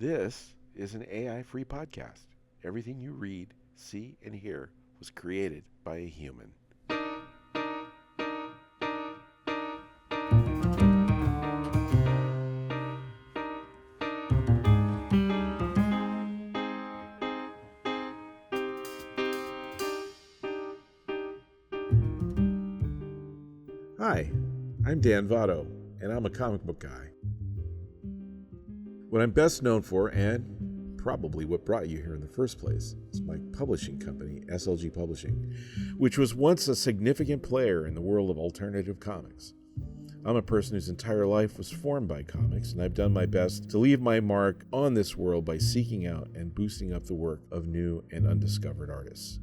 This is an AI-free podcast. Everything you read, see, and hear was created by a human. Hi, I'm Dan Votto, and I'm a comic book guy. What I'm best known for, and probably what brought you here in the first place, is my publishing company, SLG Publishing, which was once a significant player in the world of alternative comics. I'm a person whose entire life was formed by comics, and I've done my best to leave my mark on this world by seeking out and boosting up the work of new and undiscovered artists.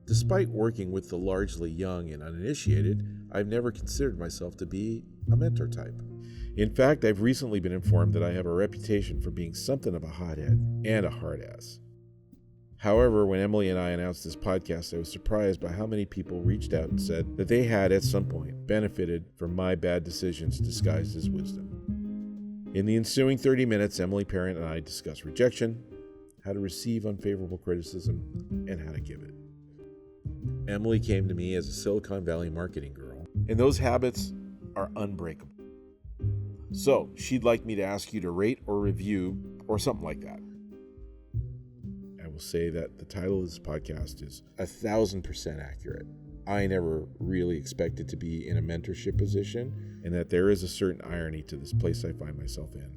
Despite working with the largely young and uninitiated, I've never considered myself to be a mentor type. In fact, I've recently been informed that I have a reputation for being something of a hothead and a hard ass. However, when Emily and I announced this podcast, I was surprised by how many people reached out and said that they had, at some point, benefited from my bad decisions disguised as wisdom. In the ensuing 30 minutes, Emily Parent and I discussed rejection, how to receive unfavorable criticism, and how to give it. Emily came to me as a Silicon Valley marketing girl, and those habits are unbreakable. So, she'd like me to ask you to rate or review or something like that. I will say that the title of this podcast is 1,000% accurate. I never really expected to be in a mentorship position, and that there is a certain irony to this place I find myself in,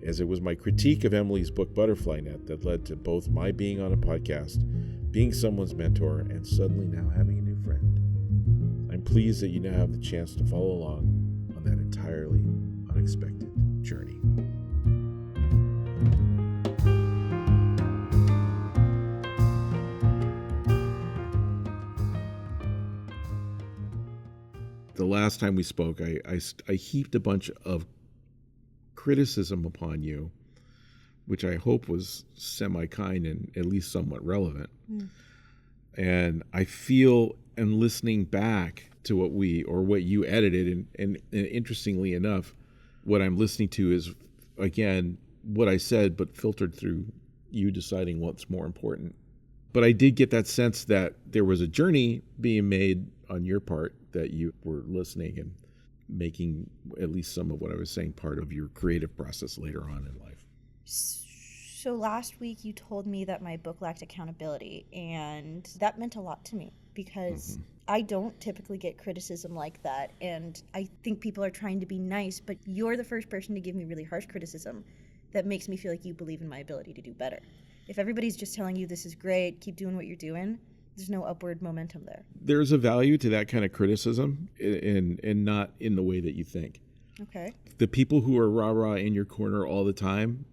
as it was my critique of Emily's book Butterfly Net that led to both my being on a podcast, being someone's mentor, and suddenly now having a new friend. I'm pleased that you now have the chance to follow along on that entirely unexpected journey. The last time we spoke, I heaped a bunch of criticism upon you, which I hope was semi-kind and at least somewhat relevant. And I feel, and listening back to what you edited, and interestingly enough, what I'm listening to is, again, what I said, but filtered through you deciding what's more important. But I did get that sense that there was a journey being made on your part, that you were listening and making at least some of what I was saying part of your creative process later on in life. So last week you told me that my book lacked accountability, and that meant a lot to me because I don't typically get criticism like that, and I think people are trying to be nice, but you're the first person to give me really harsh criticism that makes me feel like you believe in my ability to do better. If everybody's just telling you this is great, keep doing what you're doing, there's no upward momentum there. There's a value to that kind of criticism, and not in the way that you think. Okay. The people who are rah-rah in your corner all the time,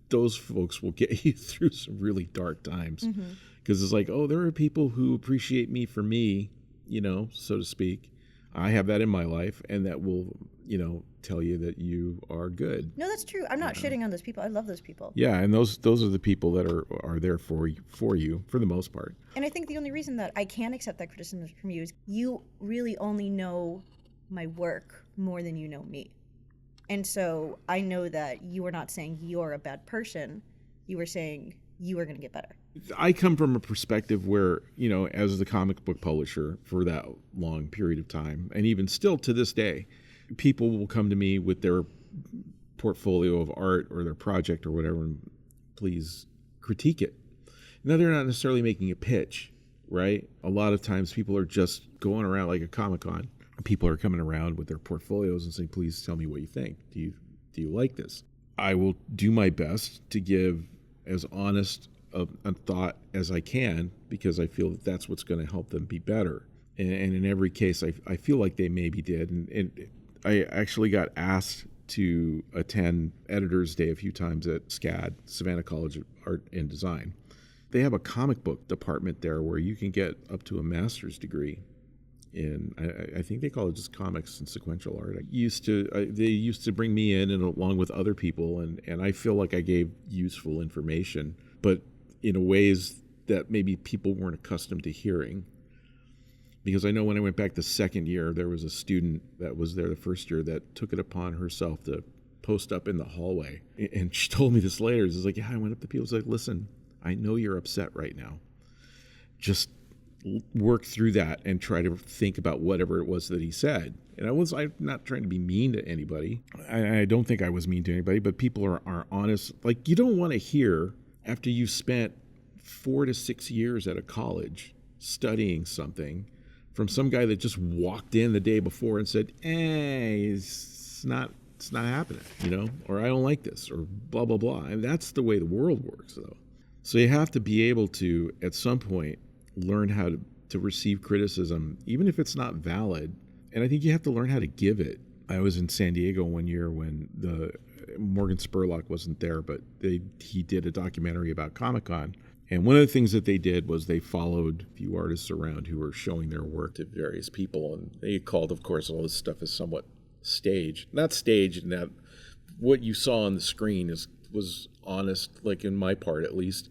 those folks will get you through some really dark times. Because it's like, oh, there are people who appreciate me for me, so to speak. I have that in my life, and that will, tell you that you are good. No, that's true. I'm not shitting on those people. I love those people. Yeah, and those are the people that are there for you for the most part. And I think the only reason that I can accept that criticism from you is you really only know my work more than you know me. And so I know that you are not saying you're a bad person. You were saying you are going to get better. I come from a perspective where, as the comic book publisher for that long period of time, and even still to this day, people will come to me with their portfolio of art or their project or whatever, and please critique it. Now, they're not necessarily making a pitch, right? A lot of times people are just going around like a Comic-Con. People are coming around with their portfolios and saying, please tell me what you think. Do you like this? I will do my best to give as honest a thought as I can, because I feel that that's what's going to help them be better. And in every case, I feel like they maybe did. And I actually got asked to attend Editor's Day a few times at SCAD, Savannah College of Art and Design. They have a comic book department there where you can get up to a master's degree in, I think they call it just comics and sequential art. They used to bring me in and along with other people, and I feel like I gave useful information, but in ways that maybe people weren't accustomed to hearing. Because I know when I went back the second year, there was a student that was there the first year that took it upon herself to post up in the hallway. And she told me this later. It's like, yeah, I went up to people. I was like, listen, I know you're upset right now. Just work through that and try to think about whatever it was that he said. And I'm not trying to be mean to anybody. I don't think I was mean to anybody, but people are honest. Like, you don't want to hear after you've spent 4 to 6 years at a college studying something from some guy that just walked in the day before and said, it's not happening, or I don't like this, or blah, blah, blah. And that's the way the world works, though. So you have to be able to, at some point, learn how to receive criticism, even if it's not valid. And I think you have to learn how to give it. I was in San Diego one year when Morgan Spurlock wasn't there, but he did a documentary about Comic-Con. And one of the things that they did was they followed a few artists around who were showing their work to various people. And they called, of course, all this stuff is somewhat staged. Not staged in that what you saw on the screen was honest, like in my part at least.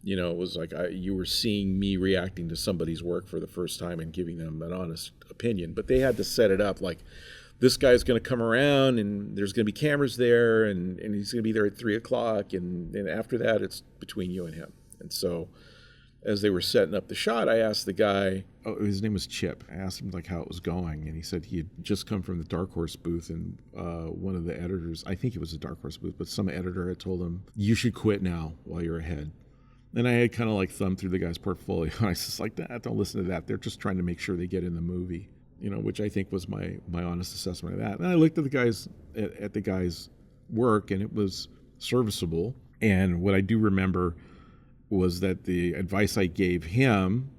It was like you were seeing me reacting to somebody's work for the first time and giving them an honest opinion. But they had to set it up like, this guy's going to come around and there's going to be cameras there and he's going to be there at 3 o'clock. And after that, it's between you and him. And so as they were setting up the shot, I asked the guy, his name was Chip. I asked him like how it was going. And he said he had just come from the Dark Horse booth. And one of the editors, I think it was the Dark Horse booth, but some editor had told him, you should quit now while you're ahead. And I had kind of like thumbed through the guy's portfolio. And I was just like, nah, don't listen to that. They're just trying to make sure they get in the movie, which I think was my honest assessment of that. And I looked at the guy's work, and it was serviceable. And what I do remember was that the advice I gave him,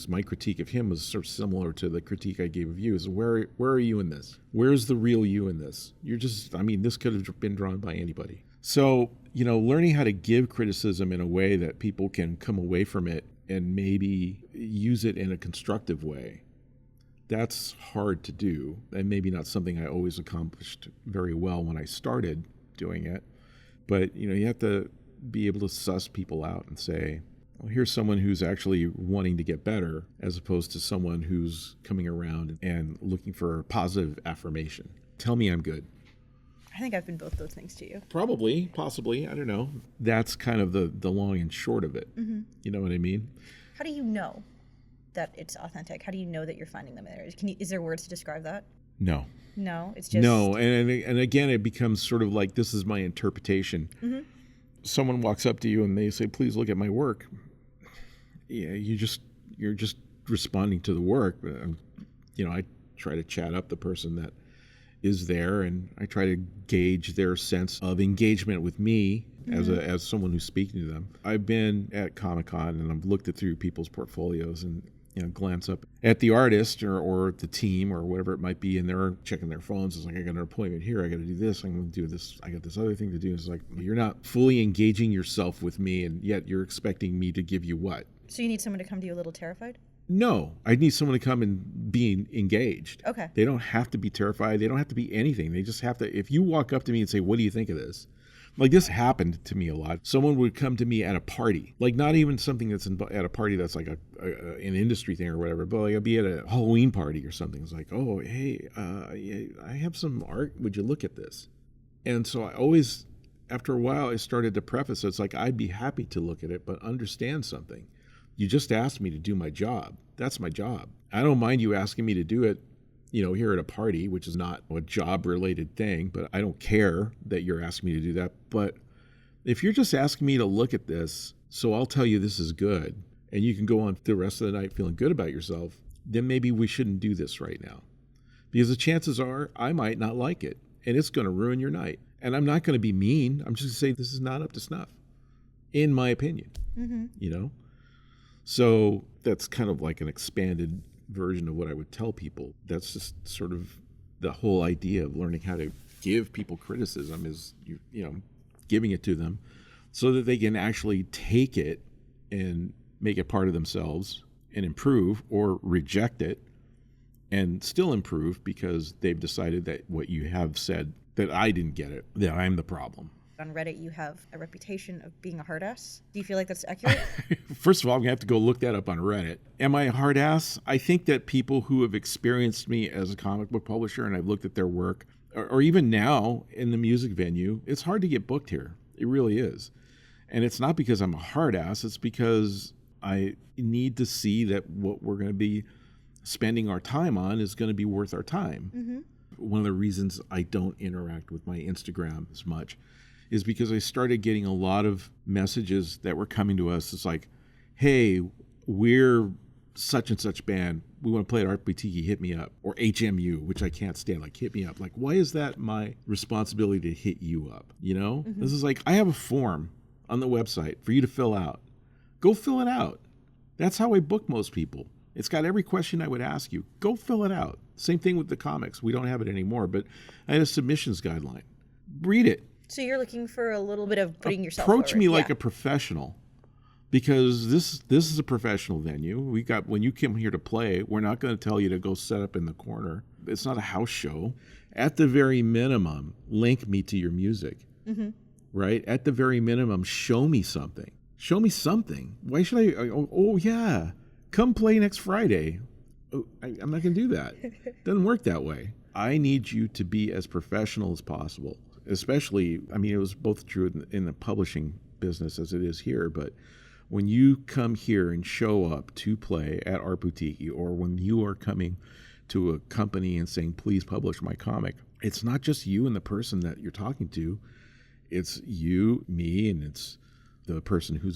my critique of him was sort of similar to the critique I gave of you, is where are you in this? Where's the real you in this? This could have been drawn by anybody. So, learning how to give criticism in a way that people can come away from it and maybe use it in a constructive way, that's hard to do, and maybe not something I always accomplished very well when I started doing it. But, you have to be able to suss people out and say, well, here's someone who's actually wanting to get better, as opposed to someone who's coming around and looking for positive affirmation. Tell me I'm good. I think I've been both those things to you. Probably, possibly, I don't know. That's kind of the long and short of it. Mm-hmm. You know what I mean? How do you know that it's authentic? How do you know that you're finding them there? Is there words to describe that? No. No, it's just... No, and again, it becomes sort of like, this is my interpretation. Mm-hmm. Someone walks up to you and they say, please look at my work. Yeah, you're just responding to the work. I try to chat up the person that is there, and I try to gauge their sense of engagement with me as someone who's speaking to them. I've been at Comic-Con and I've looked through people's portfolios and glance up at the artist or the team or whatever it might be, and they're checking their phones. It's like, I got an appointment here, I got to do this, I'm going to do this, I got this other thing to do. It's like, you're not fully engaging yourself with me, and yet you're expecting me to give you what? So you need someone to come to you a little terrified? No, I need someone to come and be engaged. Okay. They don't have to be terrified. They don't have to be anything. They just have to, if you walk up to me and say, what do you think of this? Like, this happened to me a lot. Someone would come to me at a party, like not even something that's at a party that's like an industry thing or whatever, but like I'd be at a Halloween party or something. It's like, oh, hey, I have some art. Would you look at this? And so I always, after a while, I started to preface it. It's like, I'd be happy to look at it, but understand something. You just asked me to do my job. That's my job. I don't mind you asking me to do it, here at a party, which is not a job-related thing, but I don't care that you're asking me to do that. But if you're just asking me to look at this, so I'll tell you this is good, and you can go on the rest of the night feeling good about yourself, then maybe we shouldn't do this right now. Because the chances are I might not like it, and it's going to ruin your night. And I'm not going to be mean. I'm just going to say this is not up to snuff, in my opinion, So that's kind of like an expanded version of what I would tell people. That's just sort of the whole idea of learning how to give people criticism is, giving it to them so that they can actually take it and make it part of themselves and improve, or reject it and still improve because they've decided that what you have said, that I didn't get it, that I'm the problem. On Reddit, you have a reputation of being a hard ass. Do you feel like that's accurate? First of all, I'm going to have to go look that up on Reddit. Am I a hard ass? I think that people who have experienced me as a comic book publisher and I've looked at their work or even now in the music venue, it's hard to get booked here. It really is. And it's not because I'm a hard ass. It's because I need to see that what we're going to be spending our time on is going to be worth our time. Mm-hmm. One of the reasons I don't interact with my Instagram as much is because I started getting a lot of messages that were coming to us. It's like, hey, we're such and such band. We want to play at Art Boutique. Hit me up. Or HMU, which I can't stand. Like, hit me up. Like, why is that my responsibility to hit you up? You know? Mm-hmm. This is like, I have a form on the website for you to fill out. Go fill it out. That's how I book most people. It's got every question I would ask you. Go fill it out. Same thing with the comics. We don't have it anymore, but I had a submissions guideline. Read it. So you're looking for a little bit of putting yourself Approach forward. me like a professional, because this is a professional venue. When you come here to play, we're not going to tell you to go set up in the corner. It's not a house show. At the very minimum, link me to your music. Mm-hmm. Right? At the very minimum, show me something. Show me something. Why should I? Oh yeah. Come play next Friday. Oh, I'm not going to do that. Doesn't work that way. I need you to be as professional as possible. Especially, I mean, it was both true in the publishing business as it is here, but when you come here and show up to play at Art Boutique, or when you are coming to a company and saying, please publish my comic, it's not just you and the person that you're talking to. It's you, me, and it's the person who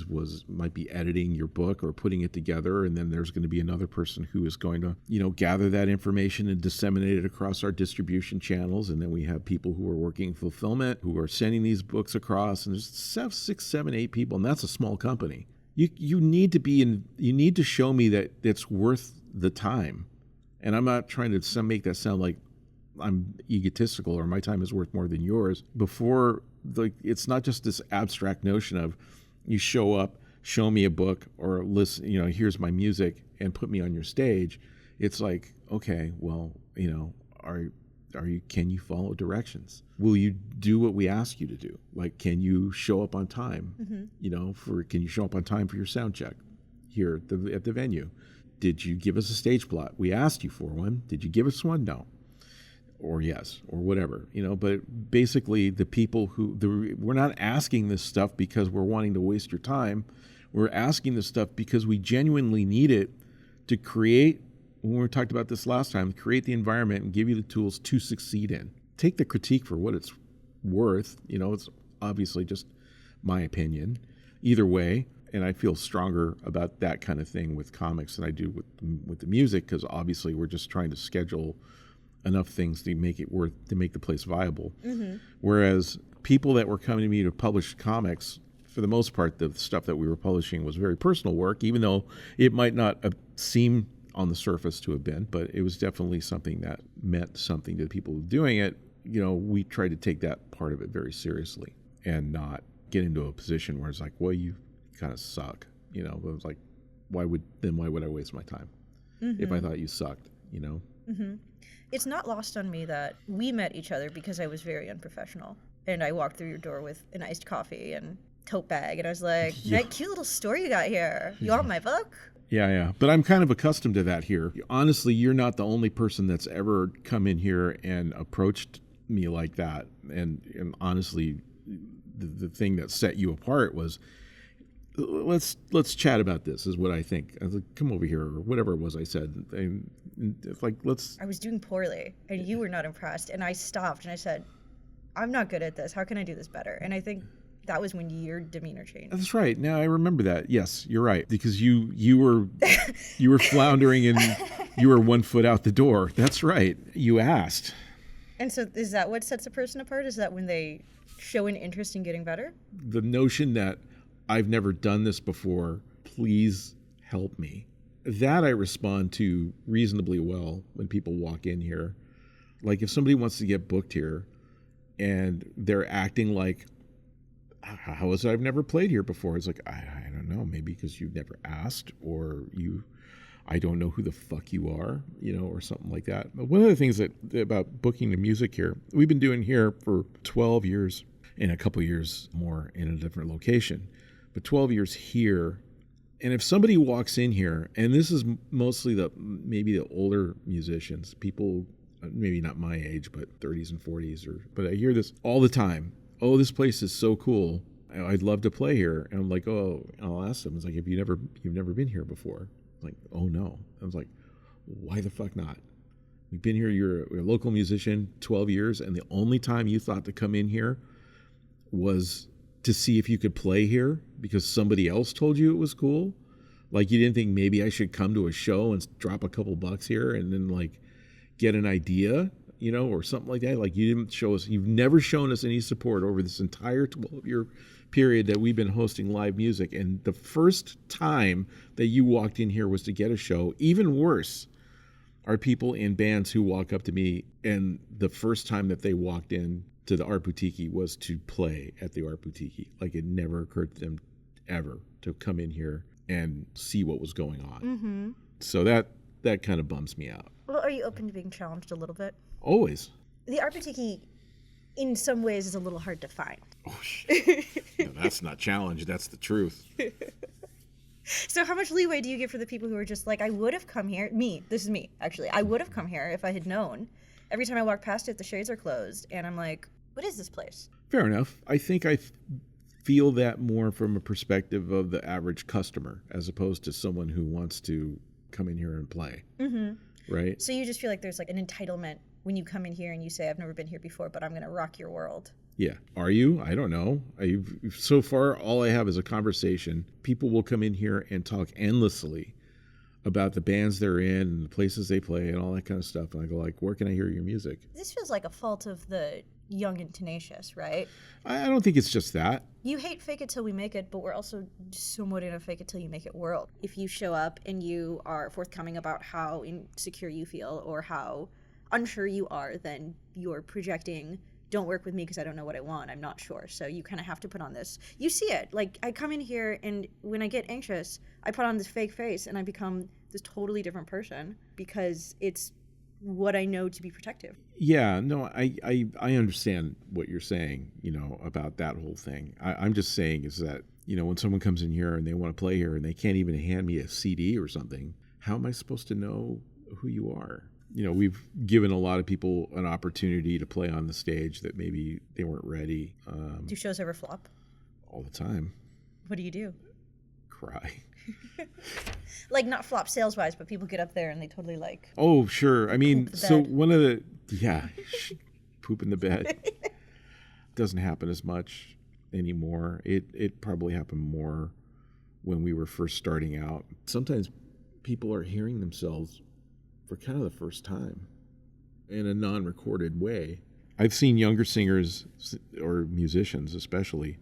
might be editing your book or putting it together, and then there's going to be another person who is going to, gather that information and disseminate it across our distribution channels, and then we have people who are working fulfillment, who are sending these books across, and there's 6, 7, 8 people, and that's a small company. You need to show me that it's worth the time, and I'm not trying to make that sound like I'm egotistical or my time is worth more than yours. It's not just this abstract notion of you show up, show me a book, or listen, here's my music and put me on your stage. It's like, okay, well, can you follow directions? Will you do what we ask you to do? Like, can you show up on time? Mm-hmm. Can you show up on time for your sound check here at the venue? Did you give us a stage plot? We asked you for one. Did you give us one? No. Or yes, or whatever, but basically the people we're not asking this stuff because we're wanting to waste your time. We're asking this stuff because we genuinely need it to create, when we talked about this last time, create the environment and give you the tools to succeed in. Take the critique for what it's worth. It's obviously just my opinion. Either way, and I feel stronger about that kind of thing with comics than I do with the music, because obviously we're just trying to schedule enough things to make the place viable. Mm-hmm. Whereas people that were coming to me to publish comics, for the most part, the stuff that we were publishing was very personal work, even though it might not seem on the surface to have been, but it was definitely something that meant something to the people doing it. We tried to take that part of it very seriously and not get into a position where it's like, well, you kind of suck. But it was like, why would I waste my time if I thought you sucked, Mm-hmm. It's not lost on me that we met each other because I was very unprofessional. And I walked through your door with an iced coffee and tote bag. And I was like, that cute little store you got here. You want my book? Yeah. But I'm kind of accustomed to that here. Honestly, you're not the only person that's ever come in here and approached me like that. And honestly, the thing that set you apart was, let's chat about this, is what I think. I was like, come over here, or whatever it was I said. And it's like, I was doing poorly, and you were not impressed. And I stopped, and I said, I'm not good at this. How can I do this better? And I think that was when your demeanor changed. That's right. Now I remember that. Yes, you're right. Because you were floundering and you were 1 foot out the door. That's right. You asked. And so is that what sets a person apart? Is that when they show an interest in getting better? The notion that I've never done this before, please help me. That I respond to reasonably well when people walk in here. Like if somebody wants to get booked here and they're acting like, how is it I've never played here before? It's like, I don't know, maybe because you've never asked, or I don't know who the fuck you are, or something like that. But one of the things about booking the music here, we've been doing here for 12 years and a couple years more in a different location. But 12 years here, and if somebody walks in here, and this is mostly maybe the older musicians, people maybe not my age, but 30s and 40s, but I hear this all the time. Oh, this place is so cool. I'd love to play here. And I'm like, oh, I'll ask them. It's like, you've never been here before? Like, oh no. I was like, why the fuck not? We've been here. You're a local musician, 12 years, and the only time you thought to come in here was to see if you could play here because somebody else told you it was cool. Like, you didn't think maybe I should come to a show and drop a couple bucks here and then like get an idea, or something like that. Like, you've never shown us any support over this entire 12-year period that we've been hosting live music. And the first time that you walked in here was to get a show. Even worse are people in bands who walk up to me and the first time that they walked in to the Art Boutique was to play at the Art Boutique. Like, it never occurred to them ever to come in here and see what was going on. Mm-hmm. So that kind of bums me out. Well, are you open to being challenged a little bit? Always. The Art Boutique, in some ways, is a little hard to find. Oh, shit. No, that's not challenge. That's the truth. So how much leeway do you give for the people who are just like, I would have come here. This is me, actually. I would have come here if I had known. Every time I walk past it, the shades are closed. And I'm like, what is this place? Fair enough. I think I feel that more from a perspective of the average customer as opposed to someone who wants to come in here and play. Mm-hmm. Right? So you just feel like there's like an entitlement when you come in here and you say, I've never been here before, but I'm going to rock your world. Yeah. Are you? I don't know. So far, all I have is a conversation. People will come in here and talk endlessly about the bands they're in and the places they play and all that kind of stuff. And I go like, where can I hear your music? This feels like a fault of the young and tenacious, right? I don't think it's just that. You hate fake it till we make it, but we're also somewhat in a fake it till you make it world. If you show up and you are forthcoming about how insecure you feel or how unsure you are, then you're projecting, don't work with me because I don't know what I want. I'm not sure. So you kind of have to put on this. You see it. Like, I come in here and when I get anxious, I put on this fake face and I become this totally different person because it's what I know to be protective. Yeah, no, I understand what you're saying, about that whole thing. I'm just saying is that, when someone comes in here and they want to play here and they can't even hand me a CD or something, how am I supposed to know who you are? We've given a lot of people an opportunity to play on the stage that maybe they weren't ready. Do shows ever flop? All the time. What do you do? Cry. Like, not flop sales-wise, but people get up there and they totally like... Oh, sure. I mean, so one of the... Yeah, poop in the bed. Doesn't happen as much anymore. It probably happened more when we were first starting out. Sometimes people are hearing themselves for kind of the first time in a non-recorded way. I've seen younger singers or musicians especially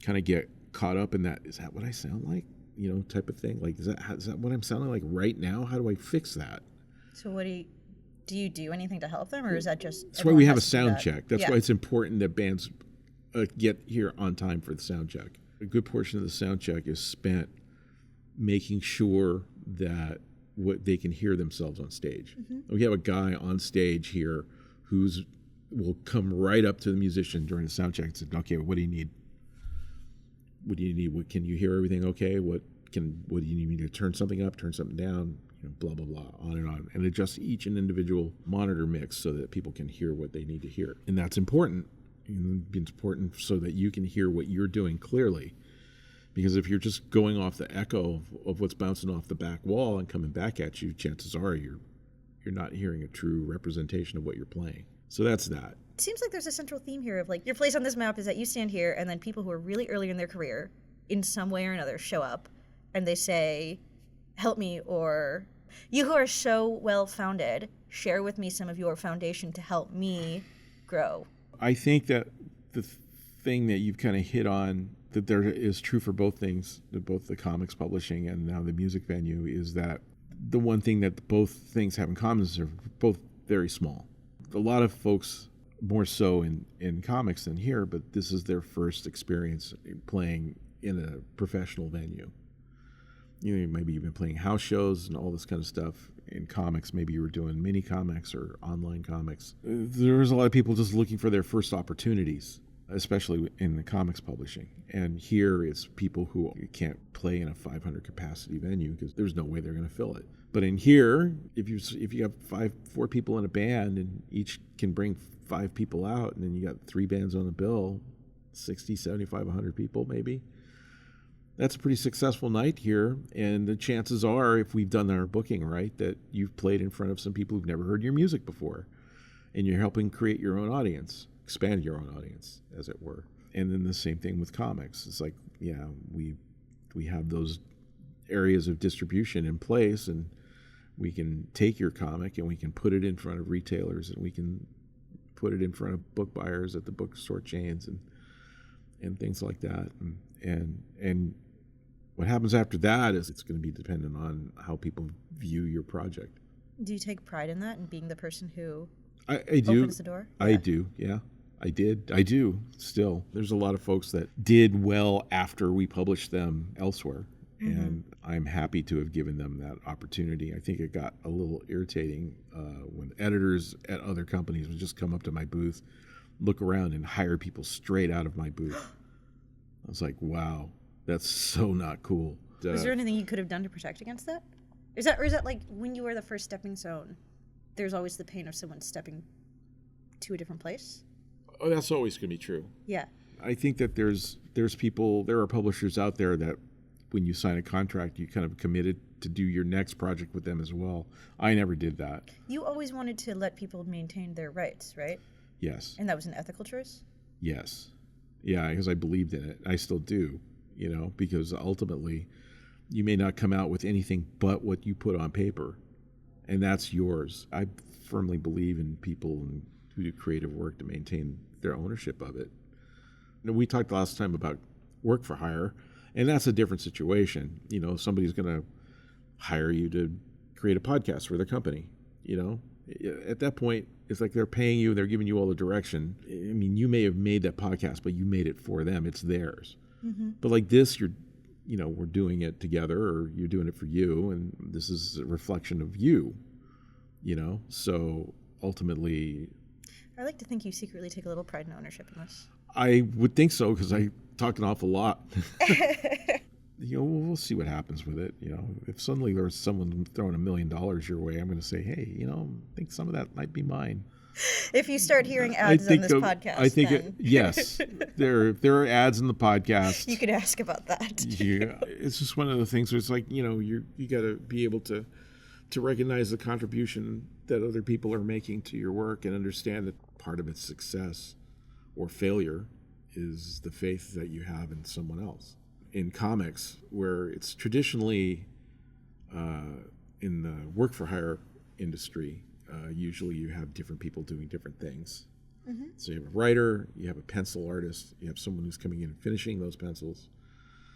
kind of get caught up in that. Is that what I sound like? Type of thing. Like, is that what I'm sounding like right now? How do I fix that? So what do you do anything to help them, or is that just... That's why we have a sound check. That's why it's important that bands get here on time for the sound check. A good portion of the sound check is spent making sure that they can hear themselves on stage. Mm-hmm. We have a guy on stage here will come right up to the musician during the sound check and say, okay, what do you need? What do you need? What can you hear everything okay? What do you need me to turn something up, turn something down? Blah, blah, blah, on, and adjust each and individual monitor mix so that people can hear what they need to hear. And that's important. It's important so that you can hear what you're doing clearly. Because if you're just going off the echo of what's bouncing off the back wall and coming back at you, chances are you're not hearing a true representation of what you're playing. So that's that. It seems like there's a central theme here of like, your place on this map is that you stand here and then people who are really early in their career in some way or another show up and they say, help me, or you who are so well-founded, share with me some of your foundation to help me grow. I think that the thing that you've kind of hit on that there is true for both things, both the comics publishing and now the music venue, is that the one thing that both things have in common is they're both very small. A lot of folks, more so in comics than here, but this is their first experience playing in a professional venue. Maybe you've been playing house shows and all this kind of stuff. In comics, maybe you were doing mini comics or online comics. There's a lot of people just looking for their first opportunities. especially in the comics publishing. And here it's people who can't play in a 500 capacity venue because there's no way they're going to fill it. But in here, if you have 4 people in a band and each can bring 5 people out, and then you got 3 bands on the bill, 60, 75, 100 people maybe. That's a pretty successful night here, and the chances are, if we've done our booking right, that you've played in front of some people who've never heard your music before, and you're helping create your own audience, expand your own audience, as it were. And then the same thing with comics. It's like, yeah, we have those areas of distribution in place, and we can take your comic and we can put it in front of retailers, and we can put it in front of book buyers at the bookstore chains and things like that. And what happens after that is it's going to be dependent on how people view your project. Do you take pride in that and being the person who I do. opens the door? I do, yeah. I do still. There's a lot of folks that did well after we published them elsewhere. Mm-hmm. And I'm happy to have given them that opportunity. I think it got a little irritating when editors at other companies would just come up to my booth, look around, and hire people straight out of my booth. I was like, wow, that's so not cool. Was there anything you could have done to protect against that? Or is that like when you were the first stepping stone, there's always the pain of someone stepping to a different place? Oh, that's always going to be true. Yeah. I think that there are publishers out there that when you sign a contract, you kind of committed to do your next project with them as well. I never did that. You always wanted to let people maintain their rights, right? Yes. And that was an ethical choice? Yes. Yeah, because I believed in it. I still do, because ultimately you may not come out with anything but what you put on paper, and that's yours. I firmly believe in people who do creative work to maintain their ownership of it. We talked last time about work for hire, and that's a different situation. Somebody's going to hire you to create a podcast for their company. At that point, it's like they're paying you, they're giving you all the direction. I mean, you may have made that podcast, but you made it for them. It's theirs. Mm-hmm. But like this, we're doing it together, or you're doing it for you, and this is a reflection of you, So ultimately, I like to think you secretly take a little pride in ownership in this. I would think so, because I talk an awful lot. We'll see what happens with it. If suddenly there's someone throwing $1 million your way, I'm going to say, hey, I think some of that might be mine. If you start hearing ads on this podcast, I think yes, there are ads in the podcast. You could ask about that. Yeah, it's just one of the things where it's like, you got to be able to recognize the contribution that other people are making to your work, and understand that part of its success or failure is the faith that you have in someone else. In comics, where it's traditionally in the work for hire industry, usually you have different people doing different things. Mm-hmm. So you have a writer, you have a pencil artist, you have someone who's coming in and finishing those pencils.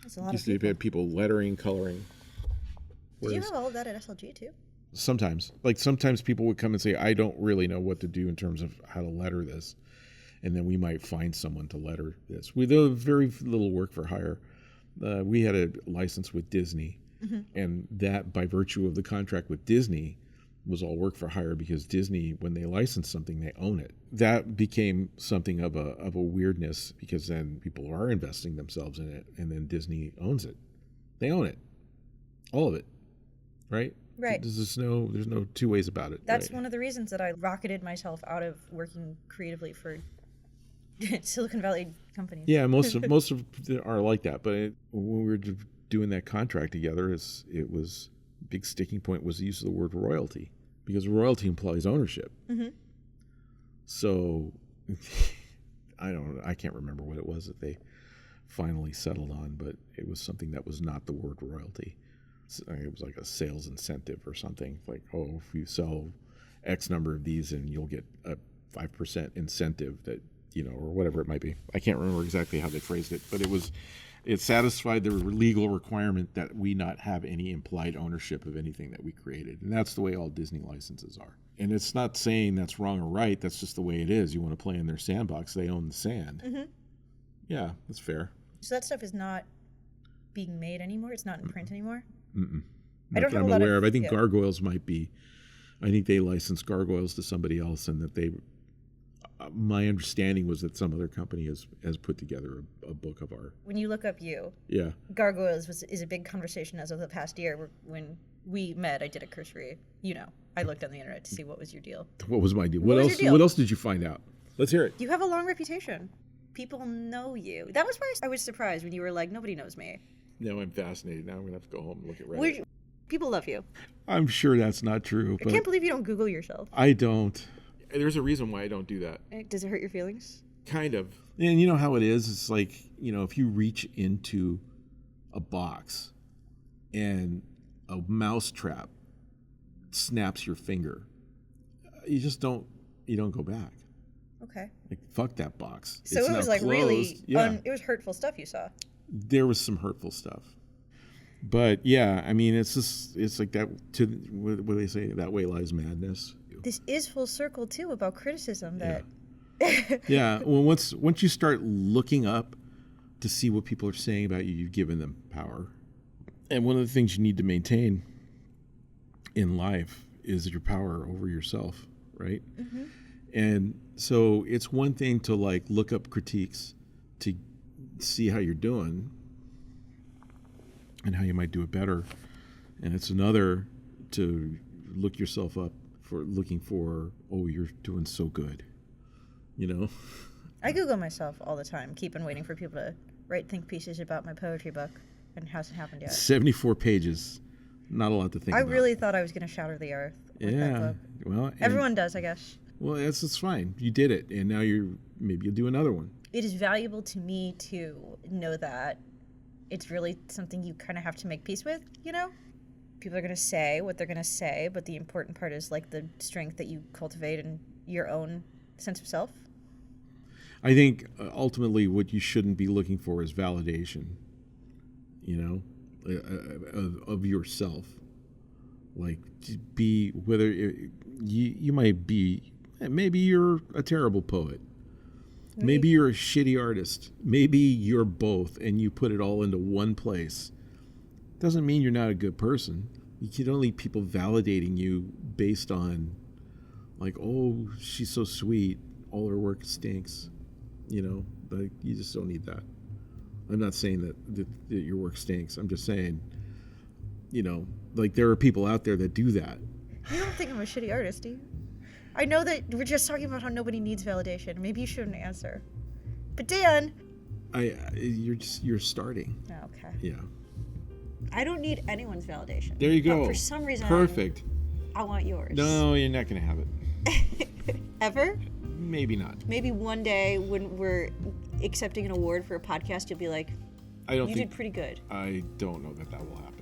That's a lot of people. You have people lettering, coloring. Do you have all of that at SLG too? Sometimes. Sometimes people would come and say, I don't really know what to do in terms of how to letter this. And then we might find someone to letter this. We do very little work for hire. We had a license with Disney, mm-hmm. and that, by virtue of the contract with Disney, was all work for hire, because Disney, when they license something, they own it. That became something of a weirdness, because then people are investing themselves in it, and then Disney owns it. They own it, all of it, right? Right. There's no two ways about it. That's right? one of the reasons that I rocketed myself out of working creatively for Silicon Valley companies. Yeah, most of them are like that. But when we were doing that contract together, it was big sticking point was the use of the word royalty, because royalty implies ownership. Mm-hmm. So I can't remember what it was that they finally settled on, but it was something that was not the word royalty. It was like a sales incentive or something, like, if you sell X number of these, and you'll get a 5% incentive, that or whatever it might be. I can't remember exactly how they phrased it, but it satisfied the legal requirement that we not have any implied ownership of anything that we created. And that's the way all Disney licenses are. And it's not saying that's wrong or right. That's just the way it is. You want to play in their sandbox, they own the sand. Mm-hmm. Yeah, that's fair. So that stuff is not being made anymore? It's not in print anymore? Mm-mm. I don't have I'm aware of. I think Gargoyles might be. I think they license Gargoyles to somebody else, and that they my understanding was that some other company has put together a book of our. When you look up you, Yeah. gargoyles is a big conversation as of the past year. When we met, I did a cursory. I looked on the internet to see what was your deal. What was my deal? What was else? your deal? What else did you find out? Let's hear it. You have a long reputation. People know you. That was why I was surprised when you were like, nobody knows me. Now I'm fascinated. Now I'm gonna have to go home and look at Reddit. People love you. I'm sure that's not true. I can't believe you don't Google yourself. I don't. There's a reason why I don't do that. Does it hurt your feelings? Kind of. And you know how it is? It's like, if you reach into a box and a mouse trap snaps your finger, you don't go back. Okay. Like, fuck that box. So It's it was now like closed. really, Yeah. it was hurtful stuff you saw. There was some hurtful stuff. But yeah, I mean, it's like that, what do they say? That way lies madness. This is full circle too about criticism that. Yeah. Well, once you start looking up to see what people are saying about you, you've given them power. And one of the things you need to maintain in life is your power over yourself, right? Mm-hmm. And so it's one thing to like look up critiques to see how you're doing and how you might do it better. And it's another to look yourself up for looking for, oh, you're doing so good, I Google myself all the time, keeping waiting for people to write think pieces about my poetry book, and it hasn't happened yet. 74 pages. Not a lot to think about. I really thought I was going to shatter the earth with that book. Well, everyone does, I guess. Well, it's fine. You did it, and now maybe you'll do another one. It is valuable to me to know that it's really something you kind of have to make peace with, People are going to say what they're going to say, but the important part is like the strength that you cultivate in your own sense of self. I think ultimately what you shouldn't be looking for is validation, of yourself. Like, whether you might be, maybe you're a terrible poet. Maybe you're a shitty artist. Maybe you're both, and you put it all into one place. Doesn't mean you're not a good person. You don't need people validating you based on, like, oh, she's so sweet, all her work stinks. Like, you just don't need that. I'm not saying that your work stinks. I'm just saying, like, there are people out there that do that. You don't think I'm a shitty artist, do you? I know that we're just talking about how nobody needs validation. Maybe you shouldn't answer. But Dan, you're starting. Oh, okay. Yeah. I don't need anyone's validation. There you go. But for some reason, perfect. I want yours. No, you're not going to have it. Ever? Maybe not. Maybe one day when we're accepting an award for a podcast, you'll be like, you did pretty good. I don't know that will happen.